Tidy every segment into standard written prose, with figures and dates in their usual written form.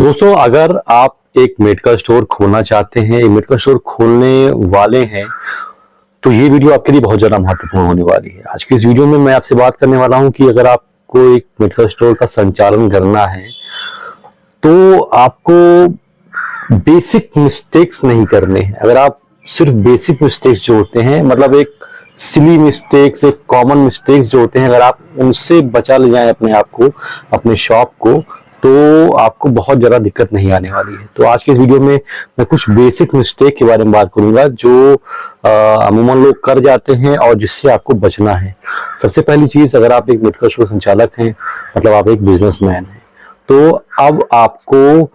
दोस्तों, अगर आप एक मेडिकल स्टोर खोलना चाहते हैं, एक मेडिकल स्टोर खोलने वाले हैं, तो ये वीडियो आपके लिए बहुत ज़्यादा महत्वपूर्ण होने वाली है। आज की इस वीडियो में मैं आपसे बात करने वाला हूं कि अगर आपको एक मेडिकल स्टोर का संचालन करना है, तो आपको बेसिक मिस्टेक्स नहीं करने हैं। अगर आप सिर्फ बेसिक मिस्टेक्स जो होते हैं, मतलब एक सिली मिस्टेक्स, एक कॉमन मिस्टेक्स जो होते हैं, अगर आप उनसे बचा ले जाएं अपने आप को, अपने शॉप को, तो आपको बहुत ज़्यादा दिक्कत नहीं आने वाली है। तो आज के इस वीडियो में मैं कुछ बेसिक मिस्टेक के बारे में बात करूंगा जो अमूमन लोग कर जाते हैं और जिससे आपको बचना है। सबसे पहली चीज़, अगर आप एक मेडिकल स्टोर संचालक हैं, मतलब आप एक बिजनेसमैन हैं, तो अब आपको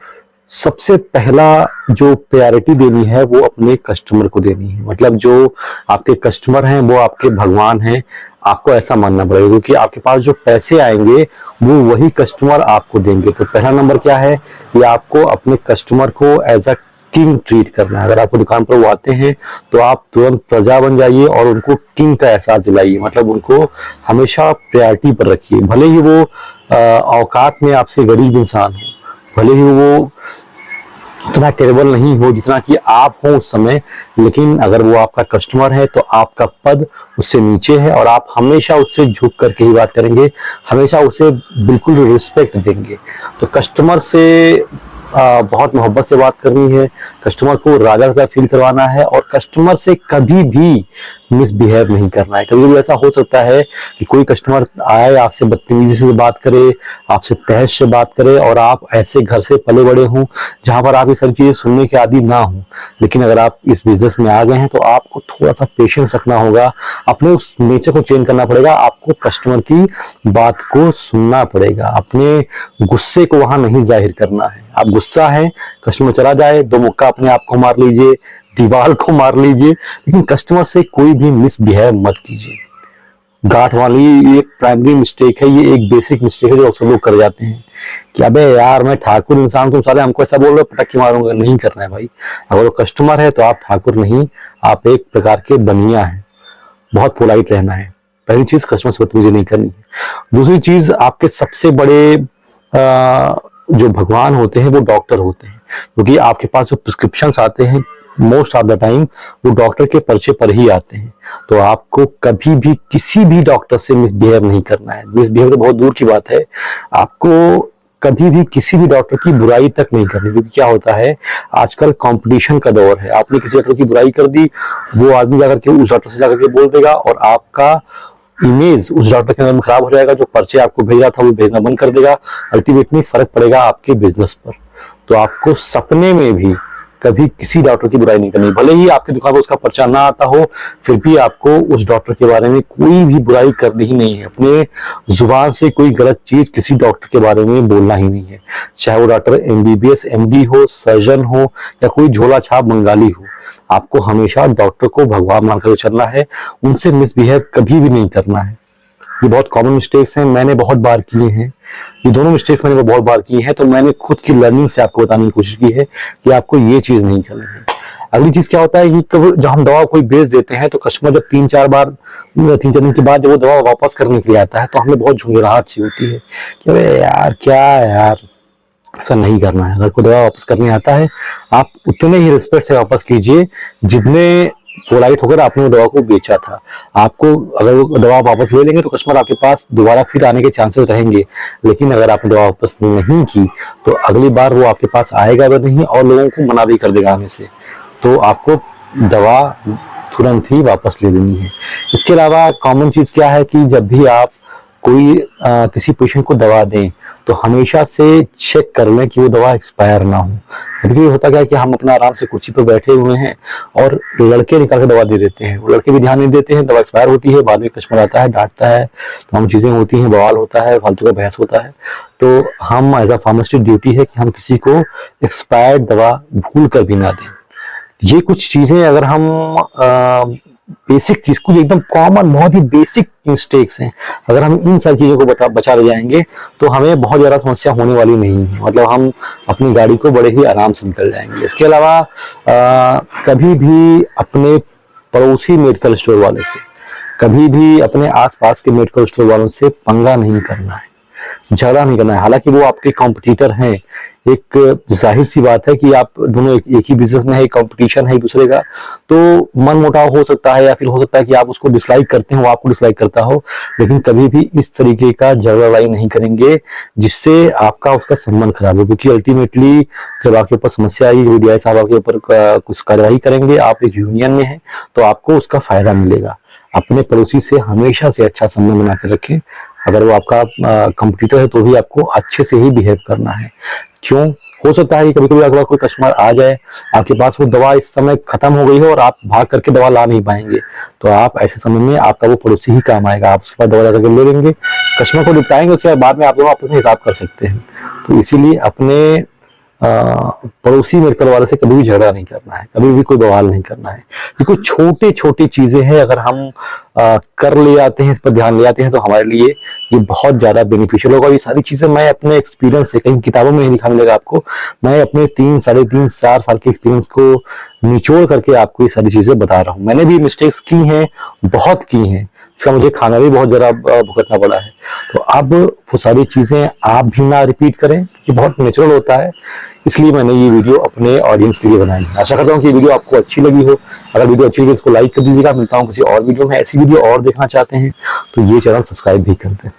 सबसे पहला जो प्रायोरिटी देनी है वो अपने कस्टमर को देनी है। मतलब जो आपके कस्टमर हैं वो आपके भगवान हैं, आपको ऐसा मानना पड़ेगा, क्योंकि आपके पास जो पैसे आएंगे वो वही कस्टमर आपको देंगे। तो पहला नंबर क्या है कि आपको अपने कस्टमर को एज अ किंग ट्रीट करना है। अगर आपको दुकान पर वो आते हैं तो आप तुरंत प्रजा बन जाइए और उनको किंग का एहसास दिलाइए। मतलब उनको हमेशा प्रायोरिटी पर रखिए, भले ही वो औकात में आपसे गरीब इंसान हो, भले ही वो उतना कैपेबल नहीं हो जितना कि आप हो उस समय, लेकिन अगर वो आपका कस्टमर है तो आपका पद उससे नीचे है और आप हमेशा उससे झुक करके ही बात करेंगे, हमेशा उसे बिल्कुल रिस्पेक्ट देंगे। तो कस्टमर से बहुत मोहब्बत से बात करनी है, कस्टमर को राजा का फील करवाना है और कस्टमर से कभी भी मिसबिहेव नहीं करना है। कभी कभी ऐसा हो सकता है कि कोई कस्टमर आए, आपसे बदतमीजी से बात करे, आपसे तहस से बात करे, और आप ऐसे घर से पले बड़े हों जहां पर आप ये सारी चीजें सुनने के आदी ना हो। लेकिन अगर आप इस बिजनेस में आ गए हैं तो आपको थोड़ा सा पेशेंस रखना होगा, अपने उस नेचर को चेंज करना पड़ेगा, आपको कस्टमर की बात को सुनना पड़ेगा, अपने गुस्से को वहां नहीं जाहिर करना है। आप गुस्सा है, कस्टमर चला जाए, दो मुक्का अपने आप को मार लीजिए, दीवार को मार लीजिए, लेकिन कस्टमर से कोई भी मिसबिहेव मत कीजिए। गांठ वाली ये एक प्राइमरी मिस्टेक है, ये एक बेसिक मिस्टेक है जो अक्सर लोग कर जाते हैं कि अबे यार मैं ठाकुर इंसान, तुम साले हमको ऐसा बोल रहे हो, पटक के मारूंगा। नहीं करना है भाई। अगर वो कस्टमर है तो आप ठाकुर नहीं, आप एक प्रकार के बनिया हैं। बहुत पोलाइट रहना है। पहली चीज, कस्टमर से बदतमीजी नहीं करनी है। दूसरी चीज, आपके सबसे बड़े जो भगवान होते हैं वो डॉक्टर होते हैं, क्योंकि आपके पास जो प्रिस्क्रिप्शंस आते हैं मोस्ट ऑफ द टाइम वो डॉक्टर के पर्चे पर ही आते हैं। तो आपको कभी भी किसी भी डॉक्टर से मिसबिहेव नहीं करना है। मिसबिहेव तो बहुत दूर की बात है, आपको कभी भी किसी भी डॉक्टर की बुराई तक नहीं करनी, क्योंकि क्या होता है आजकल कंपटीशन का दौर है। आपने किसी डॉक्टर की बुराई कर दी, वो आदमी जाकर के उस डॉक्टर से जाकर के बोल देगा और आपका इमेज उस डॉक्टर के अंदर में खराब हो जाएगा। जो पर्चे आपको भेज रहा था वो भेजना बंद कर देगा, अल्टीमेटली फर्क पड़ेगा आपके बिजनेस पर। तो आपको सपने में भी कभी किसी डॉक्टर की बुराई नहीं करनी। भले ही आपकी दुकान पर उसका पर्चा ना आता हो, फिर भी आपको उस डॉक्टर के बारे में कोई भी बुराई करनी ही नहीं है। अपने जुबान से कोई गलत चीज किसी डॉक्टर के बारे में बोलना ही नहीं है, चाहे वो डॉक्टर MBBS MD हो, सर्जन हो या कोई झोला छाप बंगाली हो। आपको हमेशा डॉक्टर को भगवान मानकर चलना है, उनसे मिसबिहेव कभी भी नहीं करना है। ये बहुत कॉमन मिस्टेक्स हैं, मैंने बहुत बार किए हैं। ये दोनों मिस्टेक्स मैंने बहुत बार की हैं, तो मैंने खुद की लर्निंग से आपको बताने की कोशिश की है कि आपको ये चीज नहीं करनी है। अगली चीज क्या होता है कि जब हम दवा कोई बेच देते हैं तो कस्टमर जब 3-4 दिन के बाद जब वो दवा वापस करने के लिए आता है तो हमें बहुत झुंझुराहट सी होती है कि अरे यार क्या यार, ऐसा नहीं करना है। अगर कोई दवा वापस करने आता है, आप उतने ही रिस्पेक्ट से वापस कीजिए जितने पोलाइट होकर आपने वो दवा को बेचा था। आपको अगर वो दवा वापस ले लेंगे तो कस्टमर आपके पास दोबारा फिर आने के चांसेस रहेंगे, लेकिन अगर आपने दवा वापस नहीं की तो अगली बार वो आपके पास आएगा भी नहीं और लोगों को मना भी कर देगा आने से। तो आपको दवा तुरंत ही वापस ले लेनी है। इसके अलावा कॉमन चीज क्या है कि जब भी आप कोई किसी पेशेंट को दवा दें तो हमेशा से चेक कर लें कि वो दवा एक्सपायर ना हो। कभी होता क्या है कि हम अपना आराम से कुर्सी पर बैठे हुए हैं और लड़के निकाल के दवा दे देते हैं, वो लड़के भी ध्यान नहीं देते हैं, दवा एक्सपायर होती है, बाद में कस्टमर आता है डांटता है, तो हम चीजें होती हैं, बवाल होता है, फालतू का बहस होता है। तो हम एज अ फार्मासिस्ट ड्यूटी है कि हम किसी को एक्सपायर्ड दवा भूल कर भी ना दें। ये कुछ चीजें अगर हम बेसिक चीज, कुछ एकदम कॉमन बहुत ही बेसिक मिस्टेक्स हैं, अगर हम इन सारी चीजों को बचा ले जाएंगे तो हमें बहुत ज्यादा समस्या होने वाली नहीं है। मतलब हम अपनी गाड़ी को बड़े ही आराम से निकल जाएंगे। इसके अलावा कभी भी अपने पड़ोसी मेडिकल स्टोर वाले से, कभी भी अपने आसपास के मेडिकल स्टोर वालों से पंगा नहीं करना है, झगड़ा नहीं करना है। हालांकि वो आपके कॉम्पिटिटर हैं, एक जाहिर सी बात है कि आप दोनों एक ही बिजनेस में है, कंपटीशन है एक दूसरे का, तो मन मुटाव हो सकता है, या फिर हो सकता है कि आप उसको डिसलाइक करते हो, वो आपको डिसलाइक करता हो, लेकिन कभी भी इस तरीके का झगड़ा लड़ाई नहीं करेंगे जिससे आपका उसका संबंध खराब हो, क्योंकि अल्टीमेटली जब आपके ऊपर समस्या आएगी, वीडियो साहब आपके ऊपर कुछ कार्रवाई करेंगे, आप एक यूनियन में है तो आपको उसका फायदा मिलेगा। अपने पड़ोसी से हमेशा से अच्छा संबंध बना के रखें। अगर वो आपका कंपटीटर है तो भी आपको अच्छे से ही बिहेव करना है। क्यों? हो सकता है कि कभी कभी अगर कोई कस्टमर आ जाए, आपके पास वो दवा इस समय खत्म हो गई हो और आप भाग करके दवा ला नहीं पाएंगे, तो आप ऐसे समय में आपका वो पड़ोसी ही काम आएगा। आप उसके पास दवा जाकर ले लेंगे, कस्टमर को निपटाएंगे, उसके बाद में आप दोनों आपस में हिसाब कर सकते हैं। तो इसीलिए अपने पड़ोसी मेडिकल वाले से कभी भी झगड़ा नहीं करना है, कभी भी कोई बवाल नहीं करना है। ये कुछ छोटी छोटी चीजें हैं, अगर हम कर ले आते हैं, इस पर ध्यान ले आते हैं, तो हमारे लिए ये बहुत ज्यादा बेनिफिशियल होगा। ये सारी चीजें मैं अपने एक्सपीरियंस से, कहीं किताबों में नहीं दिखाने लगा आपको, मैं अपने 3, साढ़े 3, 4 साल के एक्सपीरियंस को निचोड़ करके आपको ये सारी चीजें बता रहा हूँ। मैंने भी मिस्टेक्स की हैं, बहुत की हैं, इसका मुझे खाना भी बहुत ज्यादा भुगतना पड़ा है। तो अब वो सारी चीजें आप भी ना रिपीट करें, कि बहुत नेचुरल होता है, इसलिए मैंने ये वीडियो अपने ऑडियंस के लिए बनाई है। आशा करता हूँ कि वीडियो आपको अच्छी लगी हो। अगर वीडियो अच्छी लगी तो इसको लाइक कर दीजिएगा। मिलता हूँ किसी और वीडियो में। ऐसी वीडियो और देखना चाहते हैं तो ये चैनल सब्सक्राइब भी कर दें।